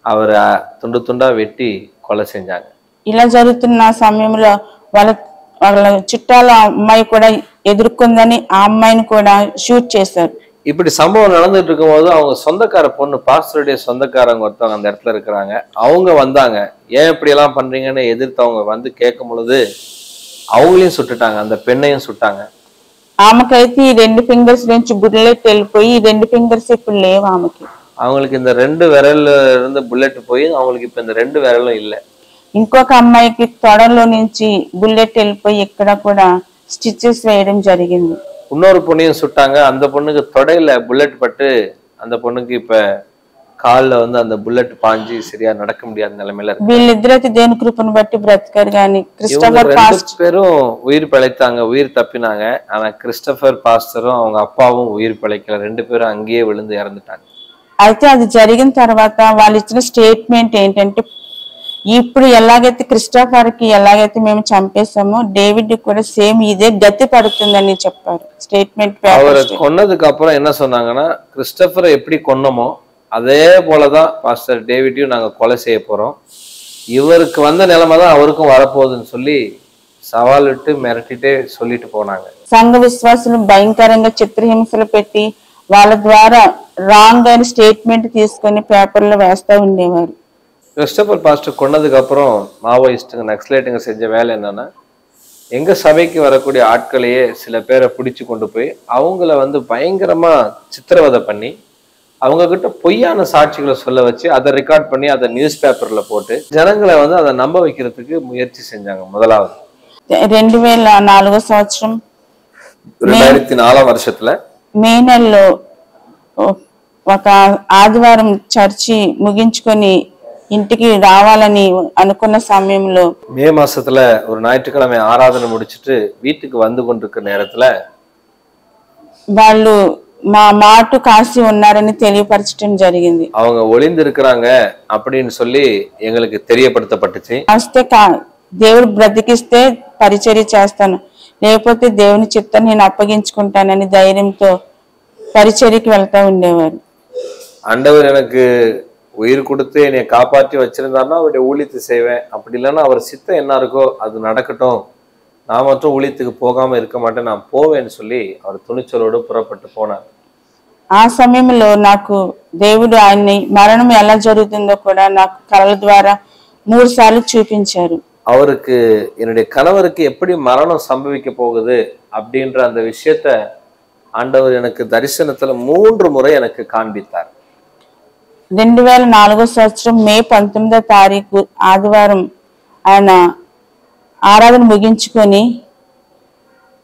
அவரை துண்டு துண்டா வெட்டி கொலை செஞ்சாங்க. ఇలా జరుగుతున్న సమయంలో వాళ్ళ చుట్టాల అమ్మాయి కూడా ఎదుర్కొందని ఆ అమ్మాయిని కూడా షూట్ చేశారు. இப்படி சம்பவம் நடந்துட்டு இருக்கும்போது அவங்க சொந்தக்கார பொண்ணு, பாஸ்டருடைய சொந்தக்காரங்க ஒருத்தவங்க அந்த இடத்துல இருக்கிறாங்க. அவங்க வந்தாங்க. ஏன் இப்படி எல்லாம் பண்றீங்கன்னு எதிர்த்தவங்க கேட்கும் பொழுது அவங்களையும் சுட்டுட்டாங்க, அந்த பெண்ணையும் சுட்டாங்க. ఆమెకైతే ఈ 2 ఫింగర్స్ నుంచి బుల్లెట్ వెళ్ళిపోయి 2 ఫింగర్స్ ఇప్పుడు లేవు ఆమెకి. அவங்களுக்கு இந்த 2 விரல்ல இருந்து புல்லட் போய் அவங்களுக்கு இப்ப இந்த 2 விரலும் இல்லை. ఇంకొక అమ్మాయికి తొడలో నుంచి బుల్లెట్ వెళ్ళిపోయి ఇక్కడ కూడా స్టిచెస్ వేయడం జరిగింది. இன்னொரு பொண்ணையும் சுட்டாங்க. அந்த பொண்ணுக்கு தொடையில புல்லட் பட்டு அந்த பொண்ணுக்கு இப்ப காலில் அந்த புல்லட் பாஞ்சி சரியா நடக்க முடியாத நிலைமையில இருக்கு. వీళ్ళిద్దరైతే దేవుని కృపను బట్టి బ్రతికారు. కానీ క్రిస్టోఫర్ పాస్టర్ பேரும் உயிர் பிழைத்தாங்க, உயிர் தப்பினாங்க. ஆனா கிறிஸ்டபர் பாஸ்டரும் அவங்க அப்பாவும் உயிர் பிழைக்கல. 2 பேரும் அங்கேயே விழுந்து இறந்துட்டாங்க. అయితే అది జరిగిన తర్వాత వాళ్ళు ఇచ్చిన స్టేట్మెంట్ ఏంటంటే, ఇప్పుడు ఎలాగైతే క్రిస్టోఫర్ కి ఎలాగైతే మేము చంపేసామో డేవిడ్ కూడా సేమ్ ఇదే గతి పడుతుందని చెప్పారు. స్టేట్మెంట్ அவரை கொன்னதுக்கு அப்புறம் என்ன சொன்னாங்கன்னா, கிறிஸ்டபரை எப்படி கொன்னமோ அதே போலதான் பாஸ்டர் டேவிட்டையும் நாங்க கொலை செய்ய போறோம். இவருக்கு வந்த நிலைமை தான் அவருக்கும் வரப்போகுதுன்னு சொல்லி సవాల్ విட்டு మిరటిటే சொல்லிட்டு போனாங்க. సంఘ విశ్వాసులు భయంకరంగా చిత్రహింసలు పెట్టి వాళ్ళ ద్వారా రాంగ్ అయిన స్టేట్మెంట్ తీసుకొని పేపర్లో వేస్తూ ఉండేవారు. கிறிஸ்டபர் பாஸ்டர் கொன்னதுக்கு அப்புறம் மாவோயிஸ்டுங்க நக்சலைட்டுங்க செஞ்ச வேலை என்னன்னா, எங்க சபைக்கு வரக்கூடிய ஆட்களையே சில பேரை பிடிச்சு கொண்டு போய் அவங்கள பயங்கரமா சித்திரவதை பண்ணி அவங்க கிட்ட பொய்யான சாட்சிகளை சொல்ல வச்சு அதை ரெக்கார்ட் பண்ணி அதை நியூஸ் பேப்பர்ல போட்டு ஜனங்களை அதை நம்ப வைக்கிறதுக்கு முயற்சி செஞ்சாங்க. முதலாவது 2004 సంవత్సరం 2004 வருஷத்துல మే నెలలో ఒక ఆదివారం చర్చి ముగించుకొని ఇంటికి రావాలని అనుకున్న సమయంలో மே மாசத்துல ஒரு ஞாயிற்றுக்கிழமை ஆராதனை முடிச்சிட்டு வீட்டுக்கு வந்து கொண்டிருக்கிற நேரத்துல వాళ్ళు మా మాటు కాసి ఉన్నారని తెలియపరచడం జరిగింది. அவங்க ஒளிந்து இருக்கிறாங்க அப்படின்னு சொல்லி எங்களுக்கு தெரியப்படுத்தப்பட்டுச்சு. వస్తే దేవుడు బ్రతికిస్తే పరిచర్య చేస్తాను, లేకపోతే దేవుని చిత్తాన్ని నేను అప్పగించుకుంటానని ధైర్యంతో పరిచర్యకి వెళ్తా ఉండేవారు. ஆண்டவர் எனக்கு உயிர் கொடுத்து என்னை காப்பாற்றி வச்சிருந்தாருன்னா அவருடைய ஊழியத்தை செய்வேன், அப்படி இல்லைன்னா அவர் சித்தம் என்ன இருக்கோ அது நடக்கட்டும், நான் மட்டும் ஊழியத்துக்கு போகாம இருக்க மாட்டேன், நான் போவேன்னு சொல்லி அவர் துணிச்சலோடு புறப்பட்டு போனார். ఆ సమయంలో నాకు దేవుడు ఆయన్ని మరణం ఎలా జరుగుతుందో కూడా నాకు కళల ద్వారా 3 సార్లు చూపించారు. அவருக்கு என்னுடைய கணவருக்கு எப்படி மரணம் சம்பவிக்க போகுது அப்படின்ற அந்த விஷயத்த ஆண்டவர் எனக்கு தரிசனத்துல 3 முறை எனக்கு காண்பித்தார். 2004 సంవత్సరం మే 19వ తారీఖు ఆదివారం ఆయన ఆరాధన ముగించుకొని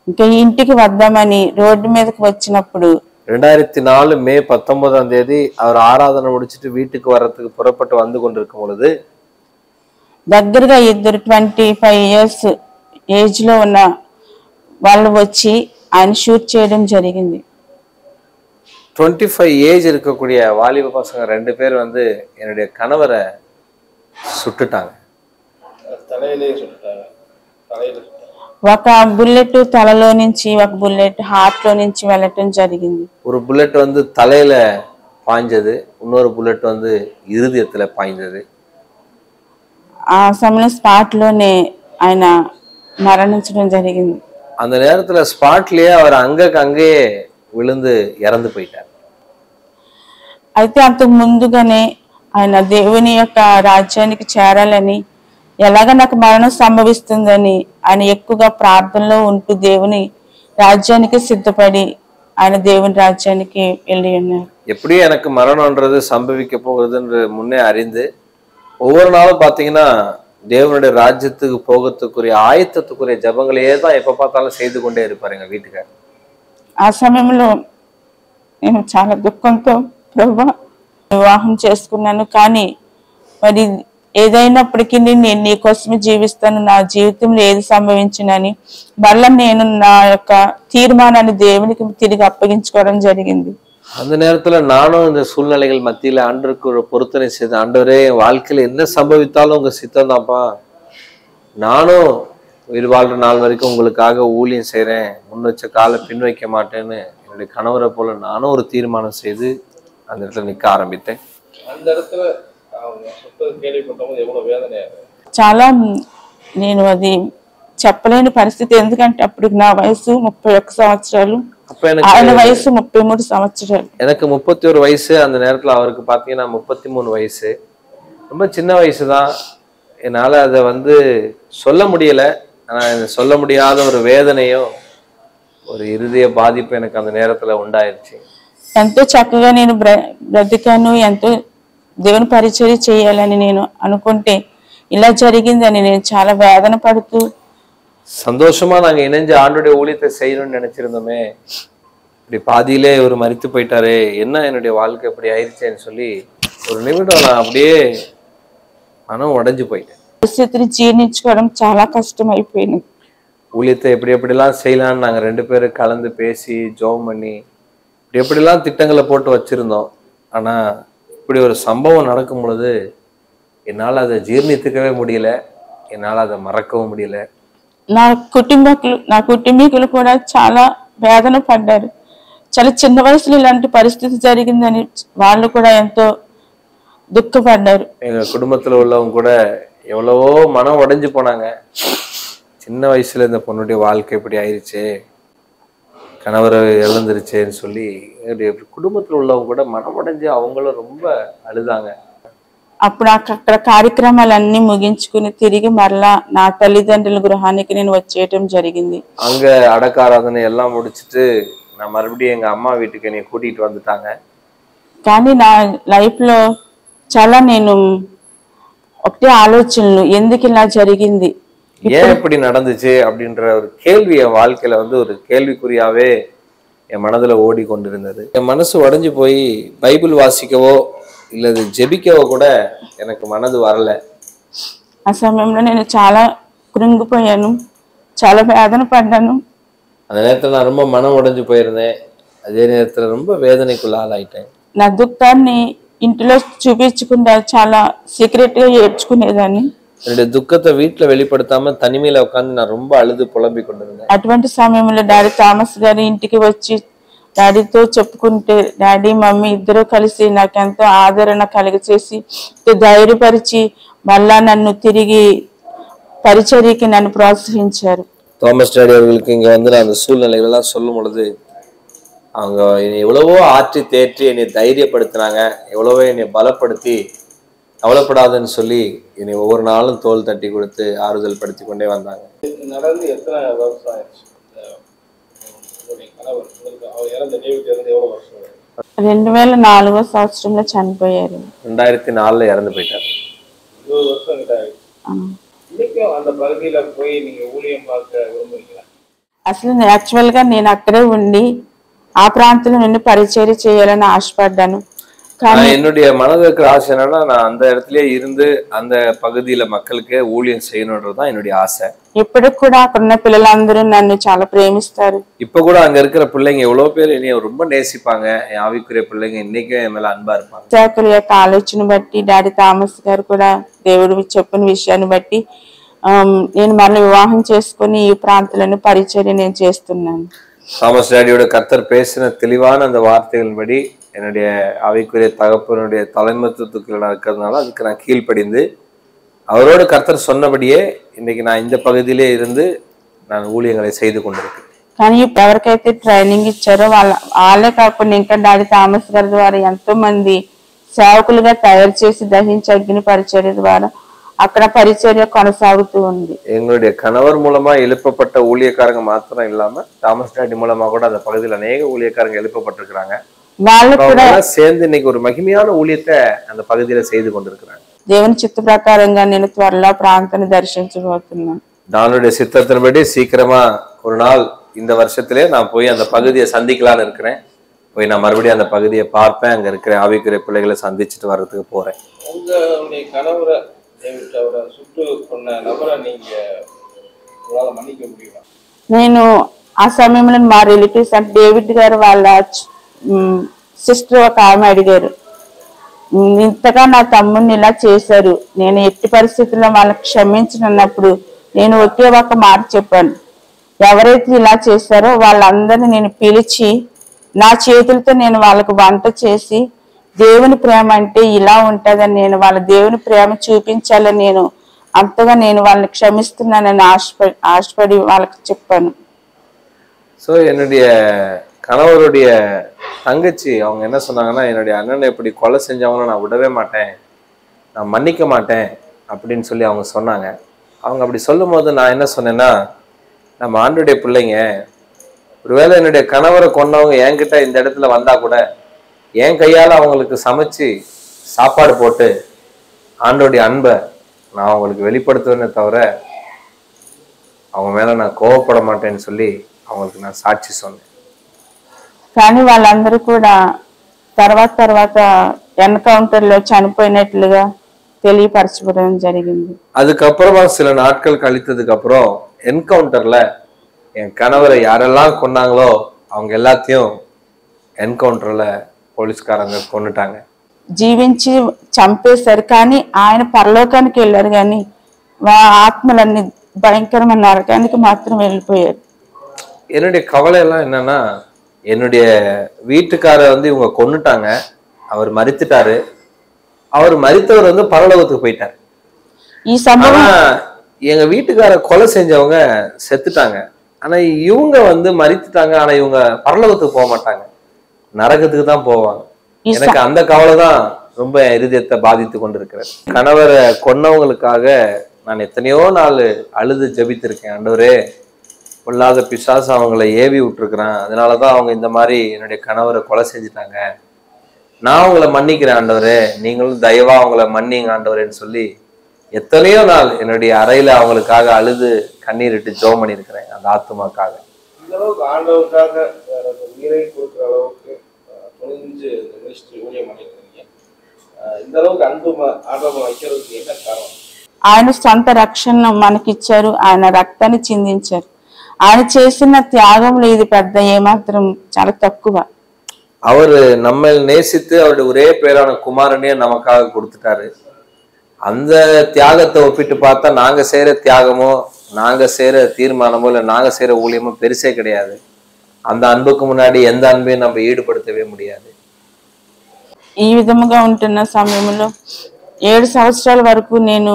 ఇంకా ఇంటికి వద్దామని రోడ్డు మీదకి వచ్చినప్పుడు 2004 மே 19ஆம் தேதி அவர் ஆராதனை முடிச்சிட்டு வீட்டுக்கு வர்றதுக்கு புறப்பட்டு வந்து கொண்டிருக்கும் பொழுது దగ్గరగా ఇద్దరు 25 ఇయర్స్ ఏజ్ లో ఉన్న వాళ్ళు వచ్చి ఆయన షూట్ చేయడం జరిగింది. 25 ஏஜ் இருக்கக்கூடிய வாலிப பசங்க 2 பேர் வந்து என்னுடைய கணவரை சுட்டுட்டாங்க. ఒక బుల్లెట్ తలలో నుంచి ఒక బుల్లెట్ హార్ట్ లో నుంచి వెళ్ళటం జరిగింది. ஒரு புல்லட் வந்து தலையில பாய்ஞ்சது, இன்னொரு புல்லட் வந்து இருதயத்துல பாய்ந்தது. ఆ సమయంలో స్పాట్ లోనే ఆయన మరణించడం జరిగింది. அந்த நேரத்துல ஸ்பாட்லயே அவர் அங்கேயே விழுந்து இறந்து போயிட்டார். అయితే అంతకు ముందుగానే ఆయన దేవుని యొక్క రాజ్యానికి చేరాలని, ఎలాగ నాకు మరణం సంభవిస్తుందని ఆయన ఎక్కువగా ప్రార్థనలో ఉంటూ దేవుని రాజ్యానికి సిద్ధపడి ఆయన దేవుని రాజ్యానికి వెళ్ళి ఉన్నారు. எப்படியும் எனக்கு மரணம்ன்றது சம்பவிக்க போகுதுன்னு முன்னே அறிந்து ஒவ்வொரு நாளும் பாத்தீங்கன்னா தேவனுடைய ராஜ்யத்துக்கு போகிறதுக்குரிய ஆயத்தத்துக்குரிய ஜபங்களையே தான் எப்ப பார்த்தாலும் செய்து கொண்டே இருப்பாரு எங்க வீட்டுக்காரர். ఆ సమయంలో నేను చాలా దుఃఖంతో ప్రభువా వివాహం చేసుకున్నాను, కానీ మరి ఏదైనప్పటికీ నేను నీ కోసమే జీవిస్తాను, నా జీవితంలో ఏది సంభవించినని మళ్ళీ నేను నా యొక్క తీర్మానాన్ని దేవునికి తిరిగి అప్పగించుకోవడం జరిగింది. அந்த நேரத்துல நானும் இந்த சூழ்நிலைகள் மத்தியில ஆண்டவருக்கு ஒரு பொருத்தனை செய்து, ஆண்டவரே என் வாழ்க்கையில என்ன சம்பவித்தாலும் உங்க சித்தம் தான்ப்பா, நானும் உயிர் வாழ்ற நாள் வரைக்கும் உங்களுக்காக ஊழியம் செய்யறேன், முன் வச்ச காலை பின் வைக்க மாட்டேன்னு என்னுடைய கணவரை போல நானும் ஒரு தீர்மானம் செய்து அந்த இடத்துல நிக்க ஆரம்பித்தேன். அந்த இடத்துல கேள்விப்பட்டவங்க எவ்வளவு வேதனையா చాలా నేను అది చెప్పలేని పరిస్థితి, ఎందుకంటే అప్పుడు నా వయసు 31 సంవత్సరాలు, ఆయన వయసు 33 సంవత్సరాలు. எனக்கு 31 வயசு, அந்த நேரத்துல அவருக்கு பாத்தீங்கன்னா 33 வயசு. ரொம்ப சின்ன வயசு தான். என்னால அதை வந்து சொல்ல முடியல. ஆனா சொல்ல முடியாத ஒரு வேதனையும் ஒரு இருதய பாதிப்பு எனக்கு அந்த நேரத்துல உண்டாயிருச்சு. ఎంతో చక్కగా నేను బ్రతికాను, ఎంతో దేవుని పరిచర్య చేయాలని నేను అనుకుంటే ఇలా జరిగిందని నేను చాలా వేదన పడుతూ, சந்தோஷமா நாங்க இணைஞ்சு ஆண்டோடைய ஊழியத்தை செய்யணும்னு நினைச்சிருந்தோமே, இப்படி பாதியிலே ஒரு மரித்து போயிட்டாரே, என்ன என்னுடைய வாழ்க்கை இப்படி ஆயிடுச்சேன்னு சொல்லி ஒரு நிமிடம் நான் அப்படியே மனம் உடைஞ்சு போயிட்டேன். పరిస్థితిని జీర్ణించుకోవడం చాలా కష్టం అయిపోయింది. ஊழியத்தை எப்படிலாம் செய்யலான்னு நாங்க 2 பேரும் கலந்து பேசி ஜெபம் பண்ணி எப்படிலாம் திட்டங்களை போட்டு வச்சிருந்தோம். ஆனா இப்படி ஒரு சம்பவம் நடக்கும் பொழுது என்னால் அதை ஜீர்ணித்துக்கவே முடியல, என்னால் அதை மறக்கவும் முடியல. నా కుటుంబీకులు కూడా చాలా వేదన పడ్డారు. చాలా చిన్న వయసులో ఇలాంటి పరిస్థితి జరిగిందని వాళ్ళు కూడా ఎంతో దుఃఖపడ్డారు. எங்க குடும்பத்துல உள்ளவங்க கூட எவ்வளவோ மனம் உடைஞ்சு போனாங்க. சின்ன வயசுல இந்த பொண்ணுடைய வாழ்க்கை இப்படி ஆயிடுச்சே, கணவர் இழந்துருச்சேன்னு சொல்லி என்னுடைய குடும்பத்துல உள்ளவங்க கூட மனம் உடைஞ்சு அவங்களும் ரொம்ப அழுதாங்க. అప్పుడు అక్కడ కార్యక్రమాలన్నీ ముగించుకుని తిరిగి మరలా నా తల్లిదండ్రుల గృహానికి నేను వచ్చేయటం జరిగింది. அங்க அடக்காராதனை எல்லாம் முடிச்சுட்டு நான் மறுபடியும் எங்க அம்மா வீட்டுக்கு என்னை கூட்டிட்டு வந்துட்டாங்க. కానీ నా లైఫ్ లో చాలా నేను ఒకటే ఆలోచనలు, ఎందుకు ఇలా జరిగింది, ஏன் இப்படி நடந்துச்சு அப்படின்ற ஒரு கேள்வி என் வாழ்க்கையில வந்து ஒரு கேள்விக்குறியாவே என் மனதில் ஓடி கொண்டிருந்தது. என் மனசு உடஞ்சி போய் பைபிள் வாசிக்கவோ இல்லது ஜெபிக்கவோ கூட எனக்கு மனது வரல. ఆ సమయంలో నేను చాలా కృంగిపోయాను, చాలా వేదన పడ్డాను. அந்த நேரத்தில் நான் ரொம்ப மனம் உடைஞ்சு போயிருந்தேன். அதே நேரத்தில் ரொம்ப வேதனைக்குள்ள ஆளாயிட்டேன். నా దుఃఖాన్ని ఇంటిలో చూపించకుండా చాలా సీక్రెట్గా ఏడ్చుకునేదాన్ని. என்னுடைய துக்கத்தை வீட்டுல வெளிப்படுத்தாம தனிமையில உட்காந்து நான் ரொம்ப அழுது புலம்பி கொண்டிருந்தேன். అటువంటి సమయంలో డాడీ థామస్ గారి ఇంటికి వచ్చి డాడీతో చెప్పుకుంటే డాడీ మమ్మీ ఇద్దరు కలిసి నాకు ఎంతో ఆదరణ కలిగచేసి ధైర్యపరిచి మళ్ళా నన్ను తిరిగి పరిచర్యకి నన్ను ప్రోత్సహించారు. தாமஸ் டாடி அவர்களுக்கு இங்க வந்து நான் அந்த சூழ்நிலைகளெல்லாம் சொல்லும் பொழுது அவங்க என்னை எவ்வளவோ ஆற்றி தேற்றி என்னை தைரியப்படுத்தினாங்க, எவ்வளவோ என்னை பலப்படுத்தி கவலைப்படாதுன்னு சொல்லி என்னை ஒவ்வொரு நாளும் தோல் தட்டி கொடுத்து ஆறுதல் படுத்தி கொண்டே வந்தாங்க. நடந்து எத்தனை வருஷம் ஆயிடுச்சு? 2004 సంవత్సరంలో చనిపోయారు. 2004 இறந்து போயிட்டார். 20 வருஷம் கிட்ட ஆயிடுச்சு. இன்னைக்கும் அந்த பகுதியில போய் நீங்க ஊழியம் பார்க்க விரும்புறீங்களா? అసలు యాక్చువల్గా నేను అక్కడే ఉండి ఆ ప్రాంతంలో నుండి పరిచర్య చేయాలని ఆశపడ్డాను. என்னுடைய மனதில் இருக்கிற ஆசை என்னன்னா நான் அந்த இடத்துலயே இருந்து அந்த பகுதியில மக்களுக்கு ஊழியம் செய்யணும்ன்றதுதான் என்னுடைய ஆசை. ఇప్పటికి కూడా అక్కడ ఉన్న పిల్లలందరూ నన్ను చాలా ప్రేమిస్తారు. இப்ப கூட அங்க இருக்கிற பிள்ளைங்க எவ்வளவு பேர் என்னைய ரொம்ப நேசிப்பாங்க. என் ஆவிக்குரிய பிள்ளைங்க இன்னைக்கும் என் மேல அன்பா இருப்பாங்க. సేవకుల యొక్క ఆలోచన బట్టి డాడీ థామస్ గారు కూడా దేవుడు చెప్పిన విషయాన్ని బట్టి నేను మళ్ళీ వివాహం చేసుకుని ఈ ప్రాంతంలో పరిచర్య నేను చేస్తున్నాను. தாமஸ் டாடியோட கர்த்தர் பேசின தெளிவான அந்த வார்த்தைகளின்படி என்னுடைய ஆவிக்குரிய தகப்பனுடைய தலைமத்துவத்துக்கு இருக்கிறதுனால அதுக்கு நான் கீழ்ப்படிந்து அவரோட கர்த்தர் சொன்னபடியே இன்னைக்கு நான் இந்த பகுதியிலே இருந்து நான் ஊழியங்களை செய்து கொண்டிருக்கேன். కానీ ఎవరికైతే ట్రైనింగ్ ఇచ్చారో వాళ్ళే కాకుండా ఇంకా డాడీ థామస్ గారి ద్వారా ఎంతో మంది సేవకులుగా తయారు చేసి దహించి అగ్ని పరిచర్య ద్వారా అక్కడ పరిచర్య కొనసాగుతూ ఉంది. எங்களுடைய கணவர் மூலமா எழுப்பப்பட்ட ஊழியக்காரங்க மாத்திரம் இல்லாம தாமஸ் டாடி மூலமா கூட அந்த பகுதியில் அநேக ஊழியக்காரங்க எழுப்பப்பட்டிருக்கிறாங்க. వాళ్ళు కూడా சேர்ந்து இன்னைக்கு ஒரு மகிமையான ஊழியத்தை அந்த பகுதியில செய்து கொண்டிருக்கிறாங்க. దేవుని చిత్త ప్రకారంగా నేను త్వరలో ప్రాంతాన్ని దర్శించబోతున్నాను. நானுடைய சித்தத்தின்படி சீக்கிரமா ஒரு நாள் இந்த வருஷத்திலே நான் போய் அந்த பகுதியை சந்திக்கலான்னு இருக்கிறேன். போய் நான் மறுபடியும் அந்த பகுதியை பார்ப்பேன். அங்க இருக்கிற ஆவிக்குரிய பிள்ளைகளை சந்திச்சுட்டு வர்றதுக்கு போறேன். உங்களுடைய கணவரை அவரை சுட்டு கொண்ட நபரை நீங்க உங்களால மன்னிக்க முடியுமா? నేను ఆ సమయంలో మా రిలేటివ్స్ అంటే డేవిడ్ గారు వాళ్ళ సిస్టర్ ఒక ఆమె అడిగారు, ఇంతగా నా తమ్ముడిని ఇలా చేశారు, నేను ఎట్టి పరిస్థితుల్లో వాళ్ళకి క్షమించనన్నప్పుడు నేను ఒకే ఒక మాట చెప్పాను, ఎవరైతే ఇలా చేశారో వాళ్ళందరినీ నేను పిలిచి నా చేతులతో నేను వాళ్ళకు వంట చేసి దేవుని ప్రేమ అంటే ఇలా ఉంటుందని నేను వాళ్ళ దేవుని ప్రేమ చూపించాలని నేను అంతగా నేను వాళ్ళని క్షమిస్తున్నానని ఆశపడి వాళ్ళకి చెప్పాను. ஸோ என்னுடைய கணவருடைய தங்கச்சி அவங்க என்ன சொன்னாங்கன்னா, என்னுடைய அண்ணனை இப்படி கொலை செஞ்சவங்கள நான் விடவே மாட்டேன், நான் மன்னிக்க மாட்டேன் அப்படின்னு சொல்லி அவங்க சொன்னாங்க. அவங்க அப்படி சொல்லும் போது நான் என்ன சொன்னேன்னா, நம்ம ஆண்டுடைய பிள்ளைங்க, ஒருவேளை என்னுடைய கணவரை கொண்டவங்க என்கிட்ட இந்த இடத்துல வந்தா கூட என் கையால் அவங்களுக்கு சமைச்சு சாப்பாடு போட்டு ஆண்டோடைய அன்பை நான் அவங்களுக்கு வெளிப்படுத்துவேனே தவிர அவங்க மேல நான் கோவப்பட மாட்டேன்னு சொல்லி அவங்களுக்கு நான் சாட்சி சொன்னேன். కానీ వాళ్ళందరూ కూడా తర్వాత ఎన్కౌంటర్లో చనిపోయినట్లుగా తెలియపరచబడడం జరిగింది. அதுக்கப்புறமா சில நாட்கள் கழித்ததுக்கு அப்புறம் என்கவுண்டர்ல என் கணவரை யாரெல்லாம் கொண்டாங்களோ அவங்க எல்லாத்தையும் என்கவுண்டர்ல పోలీసుకారంగా కొన్నుటాங்க. జీవించి చంపేశారు, కానీ ఆయన పరలోకానికి వెళ్ళారు, కానీ ఆత్మలన్నీ భయంకరమైన నరకానికి మాత్రం వెళ్ళిపోయారు. என்னுடைய கவலை எல்லாம் என்னன்னா, என்னுடைய வீட்டுக்காரர் வந்து இவங்க கொன்னுட்டாங்க, அவர் மரித்துட்டாரு, அவர் மரித்தவர் வந்து பரலோகத்துக்கு போயிட்டார். ఈ సంభవం எங்க வீட்டுக்கார கொலை செஞ்சவங்க செத்துட்டாங்க, ஆனா இவங்க வந்து மரித்துட்டாங்க, ஆனா இவங்க பரலோகத்துக்கு போக மாட்டாங்க, நரகத்துக்கு தான் போவாங்க. எனக்கு அந்த கவலை தான் ரொம்ப இருதயத்தை பாதித்து கொண்டிருக்கிறது. கணவரை கொன்னவங்களுக்காக நான் எத்தனையோ நாள் அழுது ஜெபித்திருக்கேன். ஆண்டவரே, பொல்லாத பிசாசு அவங்கள ஏவி விட்டுருக்குறான், அதனாலதான் அவங்க இந்த மாதிரி என்னுடைய கணவரை கொலை செஞ்சுட்டாங்க, நான் அவங்கள மன்னிக்கிறேன் ஆண்டவரே, நீங்களும் தயவா அவங்கள மன்னிங்க ஆண்டவரேன்னு சொல்லி எத்தனையோ நாள் என்னுடைய அறையில அவங்களுக்காக அழுது கண்ணீர் இட்டு ஜெபம் பண்ணியிருக்கிறேன் அந்த ஆத்துமாக்காக. இந்த அளவுக்கு ஆண்டவருக்காக வேற உயிரை கொடுக்குற அளவுக்கு துணிஞ்சு இந்த மினிஸ்ட்ரி ஊழியம் பண்ணியிருக்கீங்க. இந்த அளவுக்கு அன்பு ஆர்வம் வைக்கிறதுக்கு என்ன காரணம்? ఆయన సొంత రక్షణను మనకిచ్చారు, ఆయన రక్తాన్ని చిందించారు. ఆయన చేసిన త్యాగంలో ఇది పెద్ద ఏమాత్రం చాలా తక్కువ. அவர் நம்ம நேசித்து அவருடைய ஒரே பேரான குமாரனே நமக்காக கொடுத்துட்டாரு. அந்த தியாகத்தை ஒப்பிட்டு பார்த்தா நாங்க செய்யற தியாகமோ நாங்க செய்யற தீர்மானமோ இல்லை நாங்க செய்யற ஊழியமோ பெருசே கிடையாது. அந்த அன்புக்கு முன்னாடி எந்த அன்பையும் நம்ம ஈடுபடுத்தவே முடியாது. ఈ విధముగా ఉంటున్న సమయంలో 7 సంవత్సరాల వరకు నేను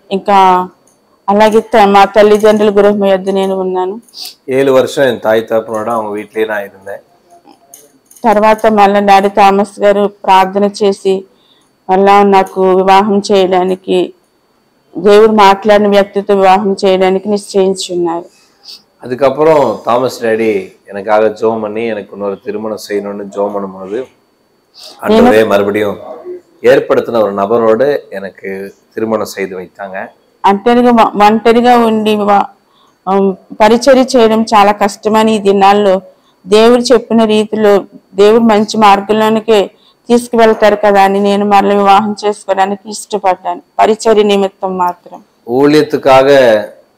ఇంకా అలాగే మా తల్లిదండ్రుల గృహం యొద్ద నేను ఉన్నాను. 7 வருஷம் என் தாய் தகப்பனோட அவங்க வீட்லயே நான் இருந்தேன். తర్వాత మళ్ళీ డాడీ థామస్ గారు ప్రార్థన చేసి మళ్ళా నాకు వివాహం చేయడానికి, దేవుడు మాట్లాడిన వ్యక్తితో వివాహం చేయడానికి నిశ్చయించున్నారు. அதுக்கப்புறம் தாமஸ் டாடி எனக்காக ஜோம் பண்ணி எனக்கு இன்னொரு திருமணம் செய்யணும்னு ஜோம் பண்ணும்போது ஆண்டவரே மறுபடியும் ஏற்படுத்தின ஒரு நபரோடு எனக்கு திருமணம் செய்து வைத்தாங்க. ఒంటరిగా ఉండి పరిచర్య చేయడం చాలా కష్టమని ఈ దినాల్లో దేవుడు చెప్పిన రీతిలో దేవుడు మంచి మార్గంలోనికి తీసుకువెళ్తారు కదా అని నేను మళ్ళీ వివాహం చేసుకోవడానికి ఇష్టపడ్డాను, పరిచర్య నిమిత్తం మాత్రం. ஊழியத்துக்காக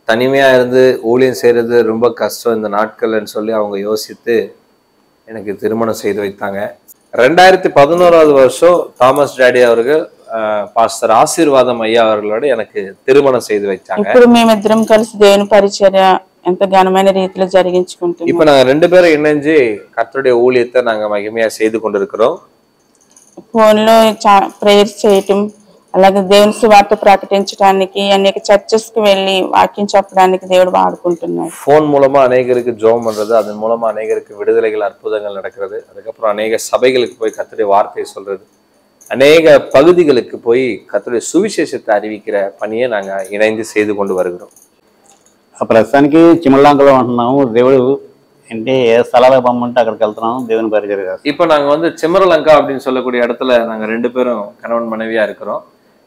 தனிமையா இருந்து ஊழியம் செய்யறது ரொம்ப கஷ்டம் இந்த நாட்கள்னு சொல்லி அவங்க யோசித்து எனக்கு திருமணம் செய்து வைத்தாங்க. 2011 வருஷம் தாமஸ் டாடி அவர்கள் பாஸ்டர் ஆசீர்வாதம் ஐயா அவர்களோட எனக்கு திருமணம் செய்து வைத்தாங்க. ఇప్పుడు మేమిద్దరం కలిసి దేవుని పరిచర్య ఎంత ఘనమైన రీతిలో జరిగించుకుంటున్నాం. இப்ப நாங்க 2 பேரும் இணைஞ்சு கர்த்தருடைய ஊழியத்தை நாங்க மகிமையா செய்து கொண்டிருக்கிறோம். ఫోన్ లో ప్రేయర్స్ చేయటం, అలాగే దేవుని సువార్త ప్రకటించడానికి, అనేక చర్చెస్ కి వెళ్ళి వాక్యం చెప్పడానికి దేవుడు వాడుకుంటున్నాడు. போன் மூலமா அநேகருக்கு ஜெபம் பண்றது, அதன் மூலமா அநேகருக்கு விடுதலைகள் அற்புதங்கள் நடக்கிறது. அதுக்கப்புறம் அநேக சபைகளுக்கு போய் கர்த்தருடைய வார்த்தையை சொல்றது, அநேக பகுதிகளுக்கு போய் கர்த்தருடைய சுவிசேஷத்தை அறிவிக்கிற பணியை நாங்க இணைந்து செய்து கொண்டு வருகிறோம். ప్రస్తుతానికి చిమల్లాంకలో ఉంటున్నాము. దేవుడు అంటే ఏ స్థలాలకు పంపమంటే అక్కడికి వెళ్తున్నాము దేవుని పరిచర్య. இப்போ நாங்க வந்து சிமரலங்கா அப்படின்னு சொல்லக்கூடிய இடத்துல நாங்க 2 பேரும் கணவன் மனைவியா இருக்கிறோம்.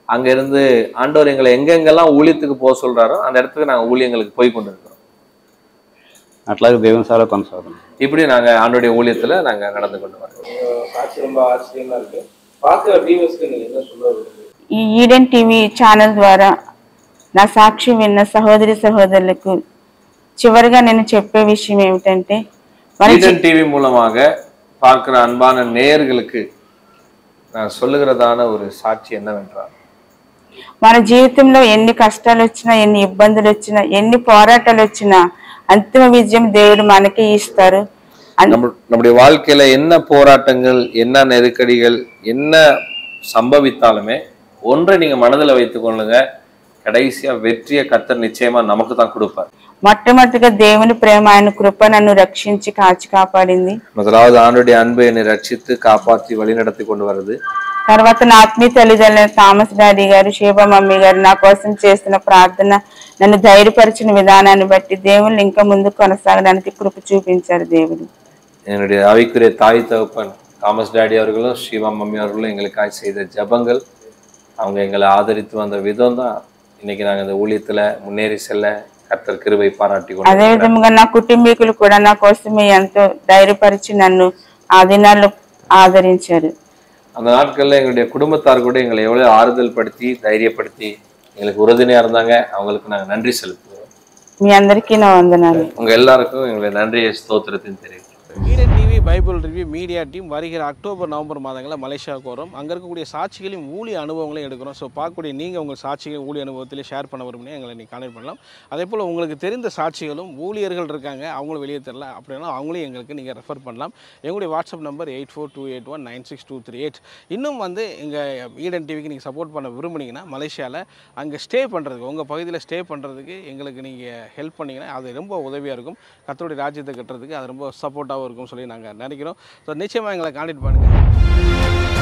அங்க இருந்து ஆண்டவர் எங்களை எங்கெங்கெல்லாம் ஊழியத்துக்கு போக சொல்றாரோ அந்த இடத்துக்கு நாங்க ஊழியங்களுக்கு போய் கொண்டு இருக்கிறோம். అట్లాగే దేవుని సేవలో కొనసాగుతున్నాం. இப்படி நாங்க ஆண்டோடைய ஊழியத்துல நாங்க நடந்து கொண்டு வரோம். சாட்சி ரொம்ப ஆச்சரியமா இருக்கு. பார்க்குற வியூவர்ஸ்க்கு நீங்க என்ன சொல்ல விரும்புறீங்க? ఈ ఈడెన్ టీవీ ఛానల్ ద్వారా నా సాక్షి విన్న సహోదరి సహోదరులకు చివరిగా నేను చెప్పే విషయం ఏమిటంటే, ஈடன் டிவி மூலமாக பார்க்கிற அன்பான நேயர்களுக்கு நான் சொல்லுகிறதான ஒரு சாட்சி என்னவென்றால், మన జీవితంలో ఎన్ని కష్టాలు వచ్చినా, ఎన్ని ఇబ్బందులు వచ్చినా, ఎన్ని పోరాటాలు వచ్చినా అంతిమ విజయం దేవుడు మనకి ఇస్తారు. நம்முடைய வாழ்க்கையில என்ன போராட்டங்கள், என்ன நெருக்கடிகள், என்ன சம்பவித்தாலுமே ஒன்றை நீங்க மனதில் வைத்துக் கொள்ளுங்க, கடைசியா வெற்றியை கர்த்தர் நிச்சயமா நமக்கு தான் கொடுப்பார். మొట్టమొదటిగా దేవుని ప్రేమ, ఆయన కృప నన్ను రక్షించి కాచి కాపాడింది. முதலாவது ஆண்டுடைய அன்பு என்னை ரட்சித்து காப்பாற்றி வழி நடத்தி கொண்டு வருது. తర్వాత నా ఆత్మీయ తల్లిదండ్రులు థామస్ డాడీ గారు, షేబా మమ్మీ గారు నా కోసం చేసిన ప్రార్థన నన్ను ధైర్యపరిచిన విధానాన్ని బట్టి దేవుళ్ళు ఇంకా ముందు కొనసాగడానికి కృప చూపించారు దేవుడు. என்னுடைய ஆவிக்குரிய தாய் தகப்பன் தாமஸ் டாடி அவர்களும் ஷீவா மம்மி அவர்களும் எங்களுக்காக செய்த ஜபங்கள், அவங்க எங்களை ஆதரித்து வந்த விதம் தான் இன்னைக்கு நாங்கள் இந்த ஊழியத்துல முன்னேறி செல்ல கர்த்தர் கிருபை பாராட்டி கொண்டு. అదే విధంగా నా కుటుంబీకులు కూడా నా కోసమే ఎంతో ధైర్యపరిచి నన్ను ఆ దినాల్లో ఆదరించారు. அந்த நாட்கள்ல எங்களுடைய குடும்பத்தார் கூட எங்களை எவ்வளவு ஆறுதல் படுத்தி தைரியப்படுத்தி எங்களுக்கு உறுதுணையா இருந்தாங்க. அவங்களுக்கு நாங்கள் நன்றி செலுத்துகிறோம். మీ అందరికీ నా వందనాలు. உங்க எல்லாருக்கும் எங்களை நன்றியை ஸ்தோத்திரத்தின் தெரிவிக்கிறோம். Eden TV Bible review media team வருகிற அக்டோபர் நவம்பர் மாதங்களில் மலேசியாவுக்கு வரும். அங்கே இருக்கக்கூடிய சாட்சிகளையும் ஊழிய அனுபவங்களையும் எடுக்கிறோம். ஸோ பார்க்கக்கூடிய நீங்கள் உங்கள் சாட்சிகள் ஊழிய அனுபவத்திலே ஷேர் பண்ண விரும்பினா எங்களை நீங்கள் கான்டெக்ட் பண்ணலாம். அதே போல் உங்களுக்கு தெரிந்த சாட்சிகளும் ஊழியர்கள் இருக்காங்க, அவங்களும் வெளியே தெரியல அப்படின்னா அவங்களையும் எங்களுக்கு நீங்கள் ரெஃபர் பண்ணலாம். எங்களுடைய வாட்ஸ்அப் நம்பர் 8428196238. இன்னும் வந்து எங்கள் ஈடன் டிவிக்கு நீங்கள் சப்போர்ட் பண்ண விரும்புனீங்கன்னா மலேசியாவில் அங்கே ஸ்டே பண்ணுறதுக்கு, உங்கள் பகுதியில் ஸ்டே பண்ணுறதுக்கு எங்களுக்கு நீங்கள் ஹெல்ப் பண்ணிங்கன்னா அது ரொம்ப உதவியாக இருக்கும். கர்த்தருடைய ராஜ்யத்தை கட்டுறதுக்கு அது ரொம்ப சப்போர்ட்டாகவும் இருக்கும் சொல்லி நாங்கள் நினைக்கிறோம். ஸோ நிச்சயமாக எங்களை கான்டெக்ட் பண்ணுங்கள்.